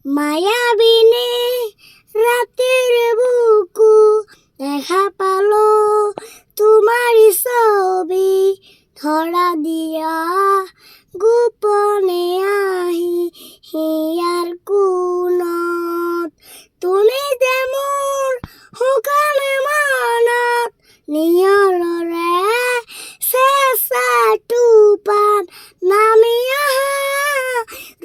মায়াবিনী রাতের বুকু দেখা পালো তোমারই ছবি ধরা দিয়া গোপনে আহি হিয়ার কোনত তুমি যে মোৰ শুকানে মনত নিয়ৰৰে চেঁচা টোপান নামি আহা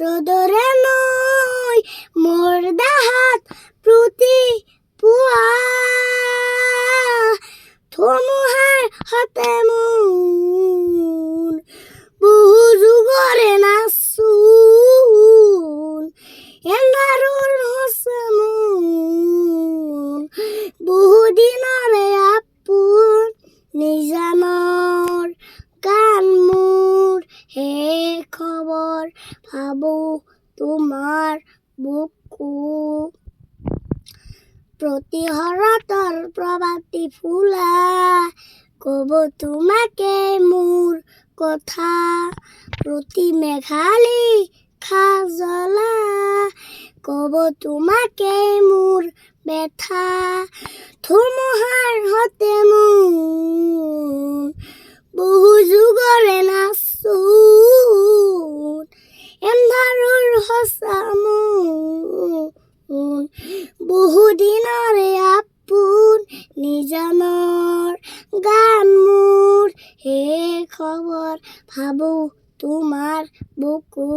ৰ'দৰে নৈ মোৰ দেহাত প্ৰতি পুৱা ধুমুহাৰ সতে মোৰ বহু যুগৰে নাচোন এন্ধাৰৰ সঁচা মোৰ বহু দিনৰে আপোন নিজানৰ গান মোৰ হে খবৰ ভাবো তোমাৰ বুকু প্ৰতি শৰতৰ প্ৰভাতী ফুলা কব তোমাকে মোৰ কথা প্ৰতি মেঘালী খাজলা কব তোমাকে মোৰ ব্যথা ধুমুহাৰ সতে মোৰ বহু যুগৰে নাচোন এন্ধাৰৰ সঁচা মোৰ বহু দিনৰে আপোন নিজানৰ গান মোৰ হে খবৰ ভাবো তোমাৰ বুকু